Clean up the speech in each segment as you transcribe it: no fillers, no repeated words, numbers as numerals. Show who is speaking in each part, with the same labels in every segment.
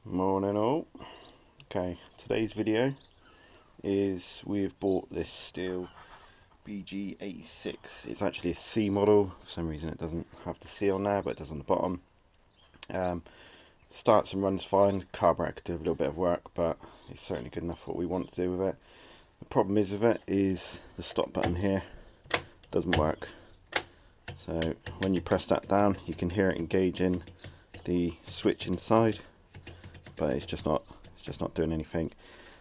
Speaker 1: Morning all. Okay, today's video is we've bought this Stihl BG86. It's actually a C model. For some reason it doesn't have the C on there, but it does on the bottom. Starts and runs fine. Carburetor could do a little bit of work, but it's certainly good enough for what we want to do with it. The problem is with it is the stop button here doesn't work. So when you press that down, you can hear it engaging the switch inside, but it's just not doing anything.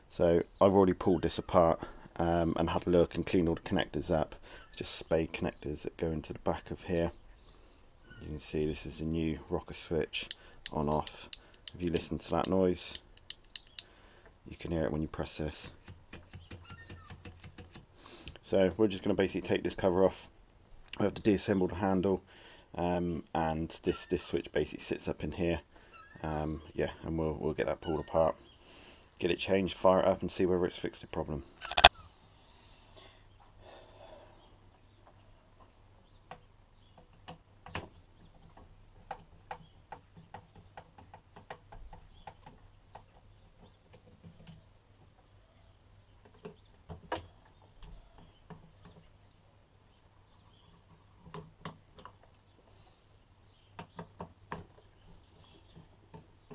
Speaker 1: So I've already pulled this apart and had a look and cleaned all the connectors up. It's just spade connectors that go into the back of here. You can see this is a new rocker switch, on off. If you listen to that noise, you can hear it when you press this. So we're just going to basically take this cover off. I have to deassemble the handle, and this switch basically sits up in here. Yeah, and we'll get that pulled apart, get it changed, fire it up, and see whether it's fixed the problem.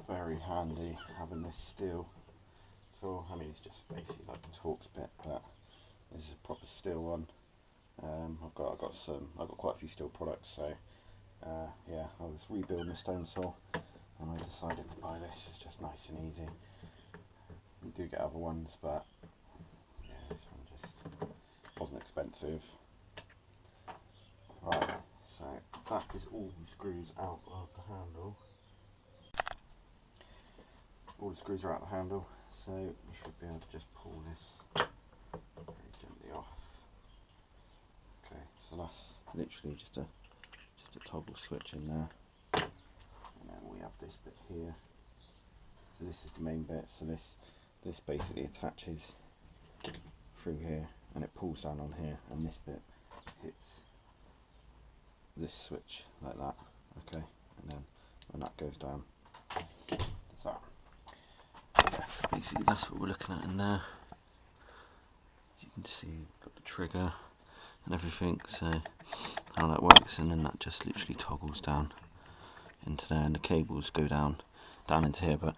Speaker 1: Very handy having this Stihl tool. I mean, it's just basically like the Torx bit, but this is a proper Stihl one. I've got quite a few Stihl products, so yeah, I was rebuilding the stone saw and I decided to buy this. It's just nice and easy. You do get other ones, but yeah, this one just wasn't expensive. Right, so that is all the screws out of the handle. All the screws are out of the handle, so you should be able to just pull this very gently off. Okay, so that's literally just a toggle switch in there, and then we have this bit here. So this is the main bit. So this basically attaches through here, and it pulls down on here, and this bit hits this switch like that. Okay, and then when that goes down, that's that. So basically that's what we're looking at in there. As you can see, we've got the trigger and everything, so how that works, and then that just literally toggles down into there, and the cables go down into here. But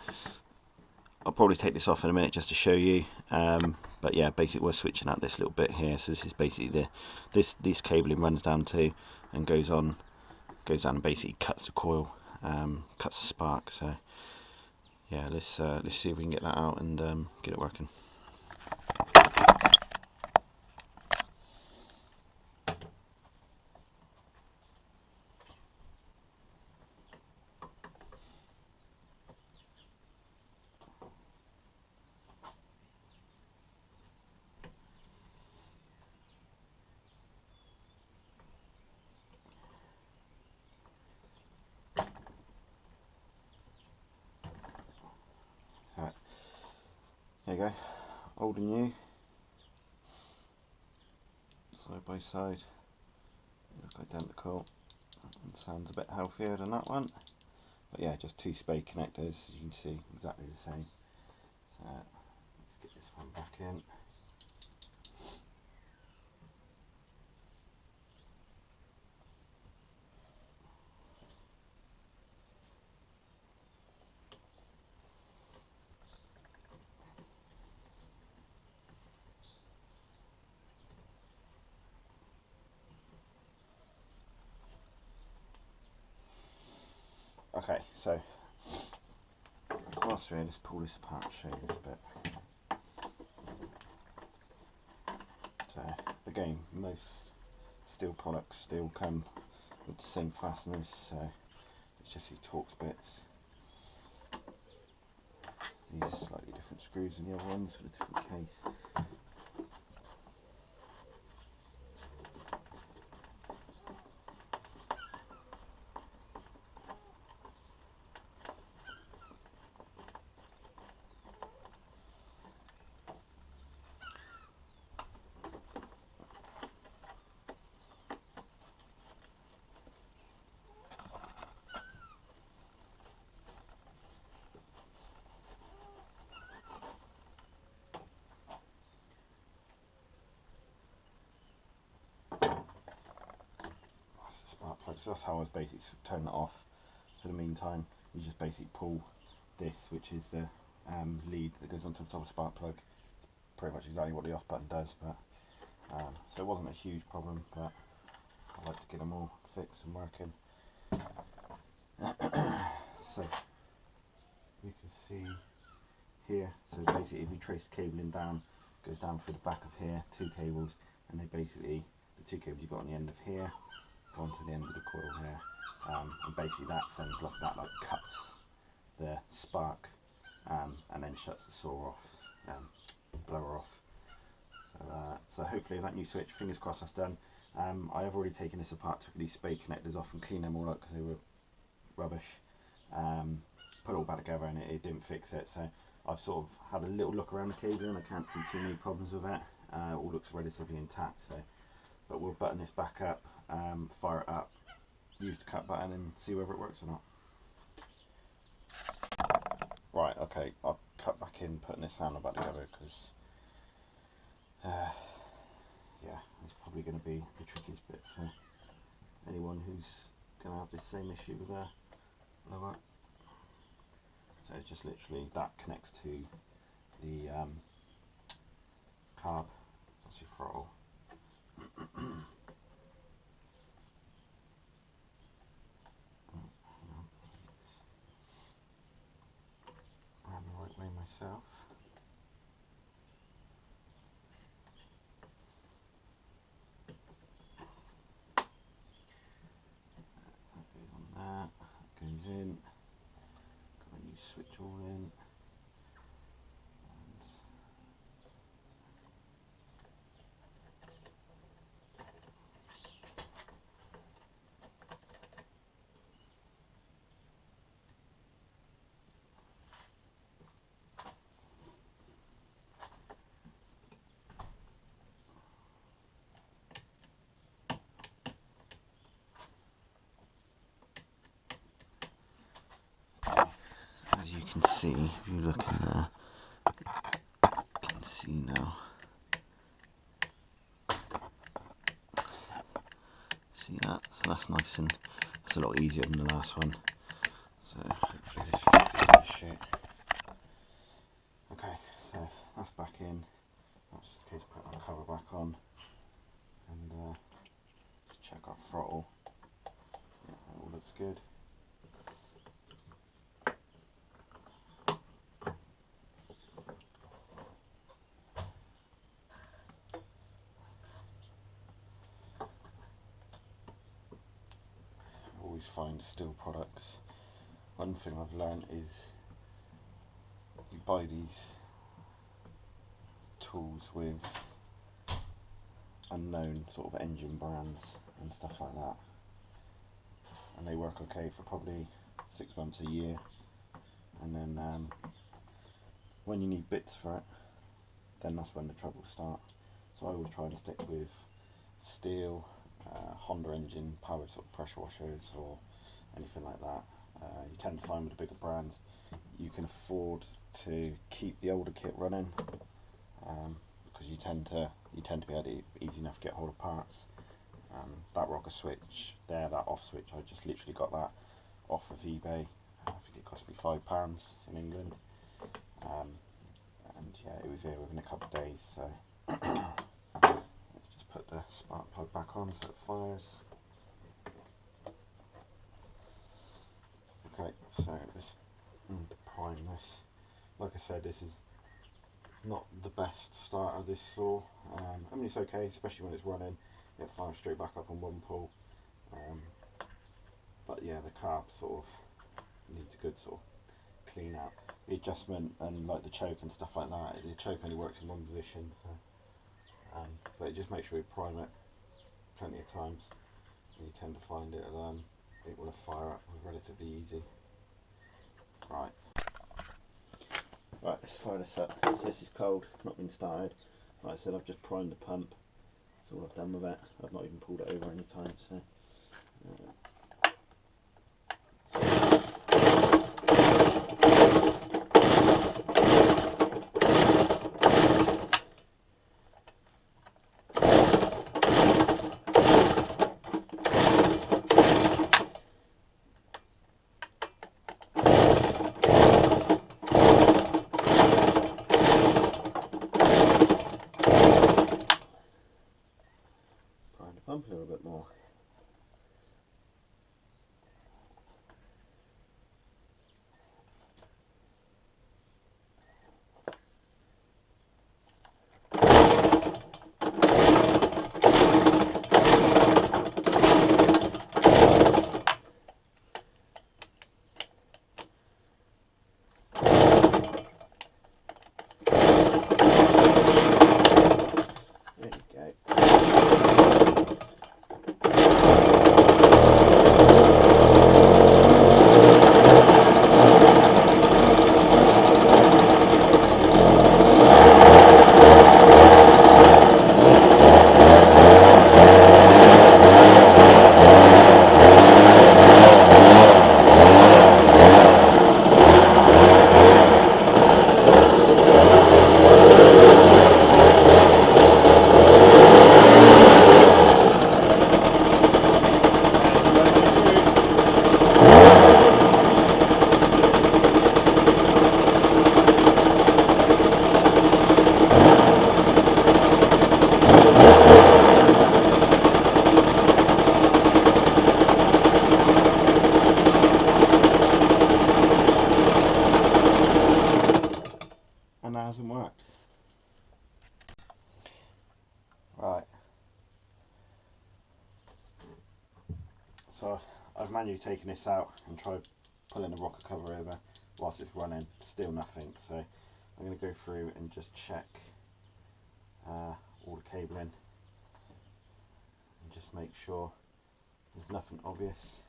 Speaker 1: I'll probably take this off in a minute just to show you. But yeah, basically we're switching out this little bit here. So this is basically this cabling runs down to and goes down and basically cuts the coil, cuts the spark. So yeah, let's see if we can get that out and get it working. Right, there you go, old and new, side by side, they look identical. That one sounds a bit healthier than that one, but yeah, just two spade connectors, as you can see, exactly the same. So let's get this one back in. Okay, so whilst we're here, let's pull this apart and show you this bit. So again, most Stihl products still come with the same fasteners, so it's just these Torx bits. These are slightly different screws than the other ones with a different case. plug. So that's how I was basically turning it off. For the meantime, you just basically pull this, which is the lead that goes onto the top of the spark plug. Pretty much exactly what the off button does, but so it wasn't a huge problem, but I like to get them all fixed and working. So you can see here, so basically if you trace the cabling down, it goes down through the back of here, 2 cables, and they basically, the 2 cables you've got on the end of here, go onto the end of the coil here, and basically that sends like cuts the spark, and then shuts the saw off, blower off. So hopefully that new switch, fingers crossed, that's done. I have already taken this apart, took these spade connectors off and cleaned them all up because they were rubbish. Put it all back together and it didn't fix it, so I've sort of had a little look around the cable and I can't see too many problems with it. All looks relatively intact, so but we'll button this back up, fire it up, use the cut button and see whether it works or not. Right, okay, I'll cut back in putting this handle back together because yeah, it's probably going to be the trickiest bit for anyone who's going to have this same issue with their blower. So it's just literally that connects to the carb, that's your throttle. I'm the right way myself. That goes on there, that goes in. Got a new switch all in. As you can see, if you look in there, you can see now. See that? So that's nice and that's a lot easier than the last one. So hopefully this fixes this shit. Okay, so that's back in. That's just the case of putting our cover back on and just check our throttle. Yeah, that all looks good. Find Stihl products. One thing I've learned is you buy these tools with unknown sort of engine brands and stuff like that, and they work okay for probably 6 months, a year, and then when you need bits for it, then that's when the troubles start. So I always try and stick with Stihl, Honda engine powered sort of pressure washers or anything like that. You tend to find with the bigger brands you can afford to keep the older kit running because you tend to be able to easy enough to get hold of parts. That rocker switch there, that off switch, I just literally got that off of eBay. I think it cost me £5 in England, and yeah, it was here within a couple of days. So let's just put the spark plug back on so it fires. Okay, so let's prime this. Like I said, it's not the best start of this saw. I mean, it's okay, especially when it's running. It fires straight back up on one pull. But yeah, the carb sort of needs a good sort of clean out. The adjustment and like the choke and stuff like that. The choke only works in one position, so but just make sure you prime it plenty of times. And you tend to find it will fire up relatively easy. Right, let's fire this up. So this is cold, not been started. Like I said, I've just primed the pump. That's all I've done with it. I've not even pulled it over any time. So. more. And that hasn't worked. Right. So I've manually taken this out and tried pulling the rocker cover over whilst it's running, still nothing. So I'm going to go through and just check all the cabling and just make sure there's nothing obvious.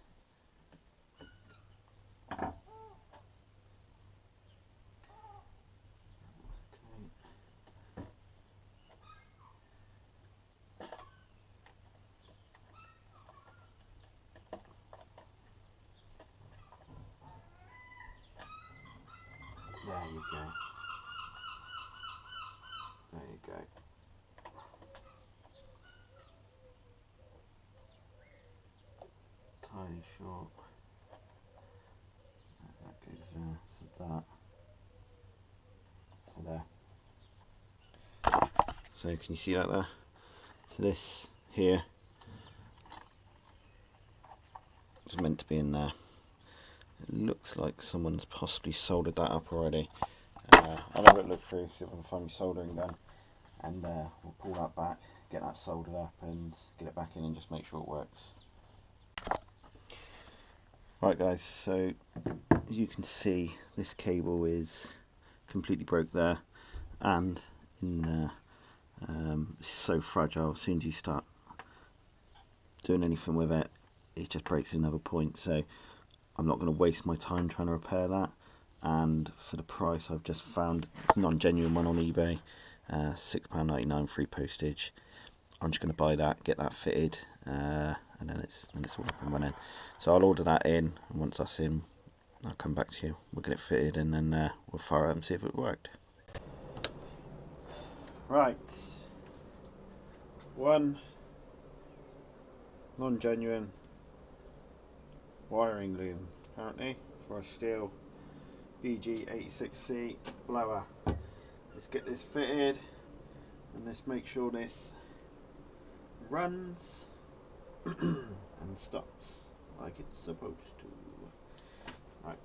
Speaker 1: There you go. There you go. Tiny short. That goes there. So that. So there. So can you see that there? So this here is meant to be in there. It looks like someone's possibly soldered that up already. I'll have a look through, see if I can find my soldering gun, and we'll pull that back, get that soldered up and get it back in and just make sure it works. Right guys, so as you can see, this cable is completely broke there and in there. It's so fragile, as soon as you start doing anything with it, it just breaks at another point. So I'm not going to waste my time trying to repair that, and for the price I've just found, it's a non-genuine one on eBay, £6.99 free postage. I'm just going to buy that, get that fitted, and then it's all up and running. So I'll order that in, and once that's in I'll come back to you, we'll get it fitted, and then we'll fire it up and see if it worked. Right, one non-genuine wiring loom apparently for a Stihl BG86C blower. Let's get this fitted and let's make sure this runs and stops like it's supposed to. Right.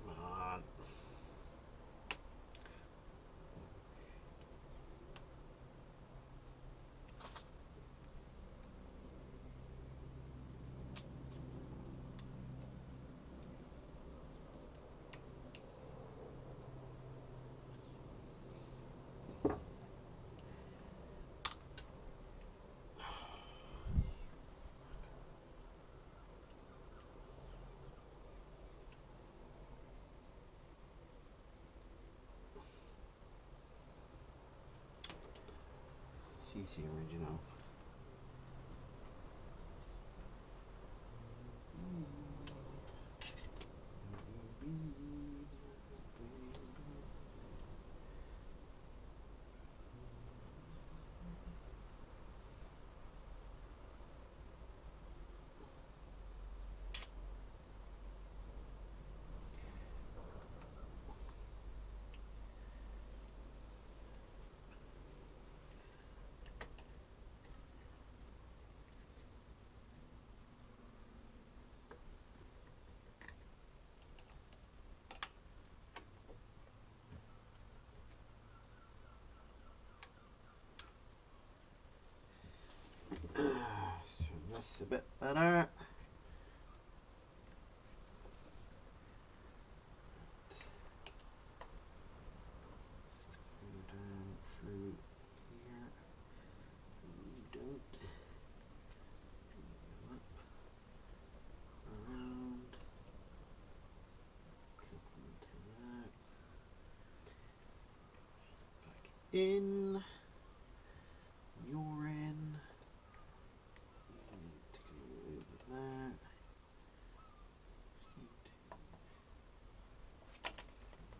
Speaker 1: Come on. She's the original. better. In, you're in, you need to go over there,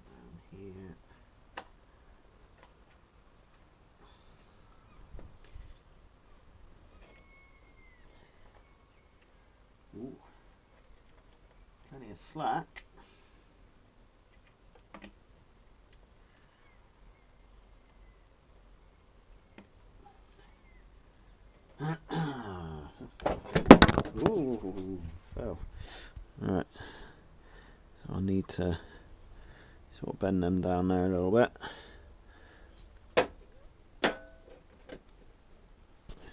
Speaker 1: down here, ooh, plenty of slack. Ooh, fell. Right, so I need to sort of bend them down there a little bit. Let's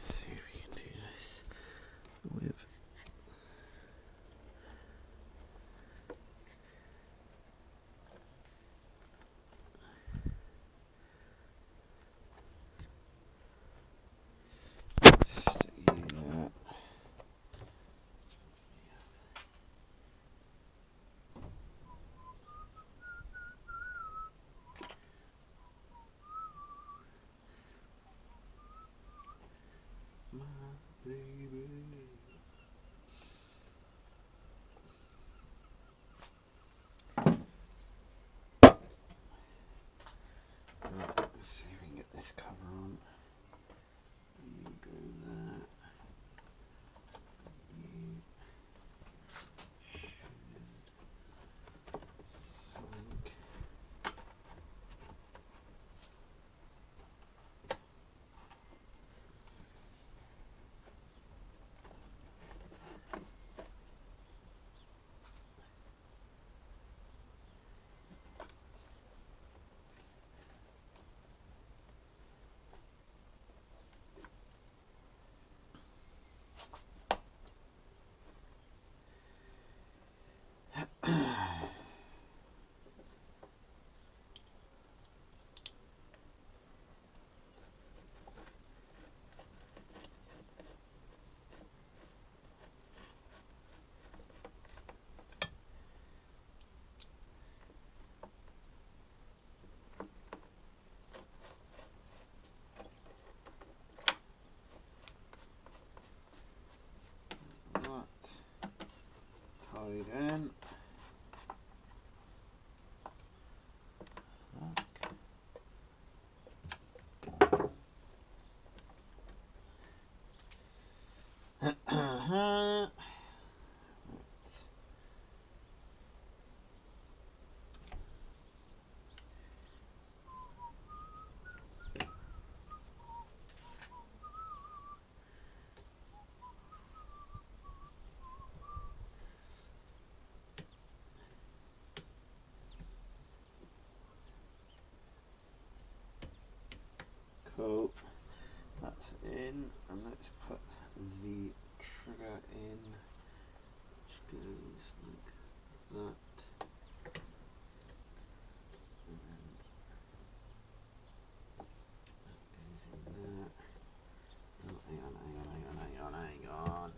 Speaker 1: see if we can do this with stick you there. My baby. Right, let's see if we can get this cover on. You go there. You should sink. Tied in. Cool, that's in, and let's put the trigger in, which goes like that, and then that goes in there. Oh, hang on.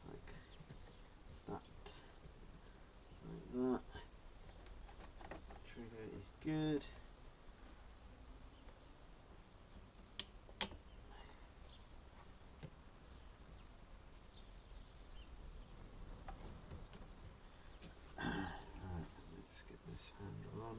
Speaker 1: Like that, like that. Trigger is good. Right, let's get this handle on.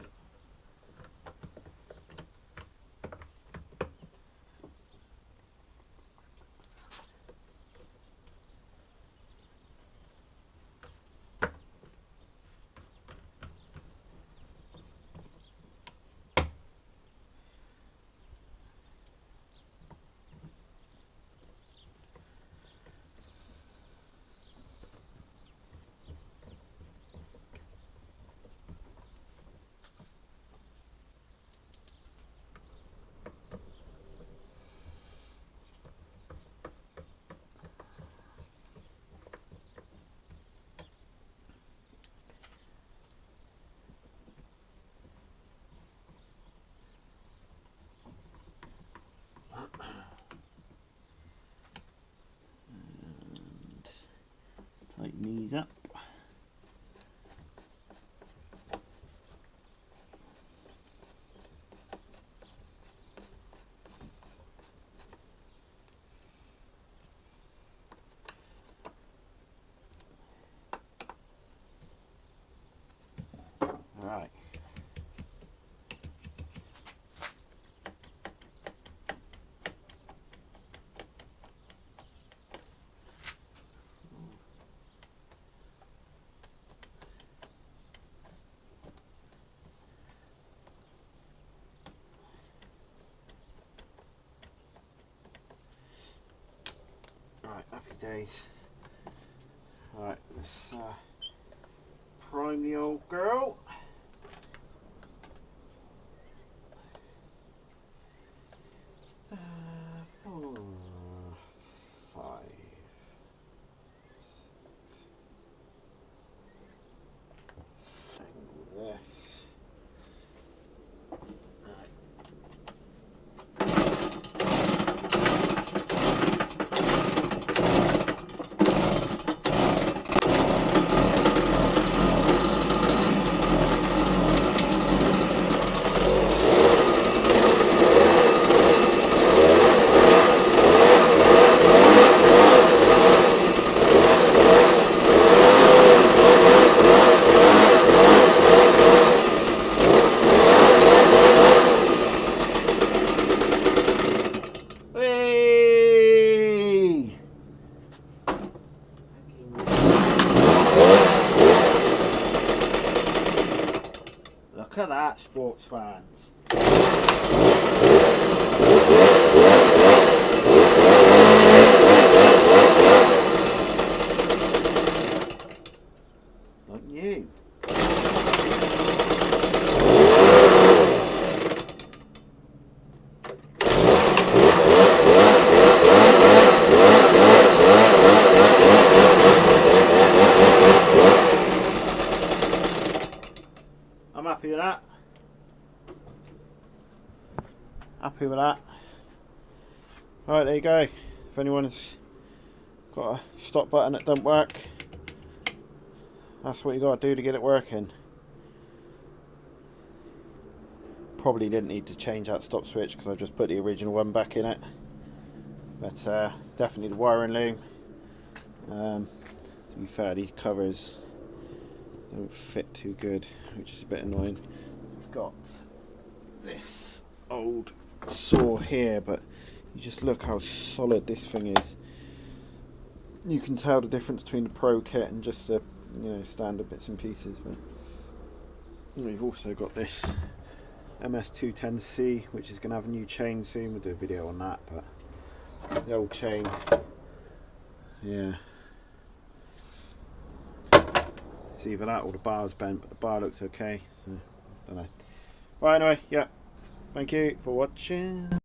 Speaker 2: these up. Alright. Right, happy days. Right, let's prime the old girl. Four, 5, 6. There. Look at that, sports fans. Like you. I'm happy with that. Happy with that. Right, there you go. If anyone's got a stop button that don't work, that's what you got to do to get it working. Probably didn't need to change that stop switch because I've just put the original one back in it. But definitely the wiring loom. To be fair, these covers don't fit too good, which is a bit annoying. I've got this old saw here, but you just look how solid this thing is. You can tell the difference between the Pro kit and just the standard bits and pieces. But we've also got this MS210C, which is going to have a new chain soon. We'll do a video on that, but the old chain, yeah, it's either that or the bar's bent, but the bar looks okay, so I don't know. Right, anyway, yeah, thank you for watching.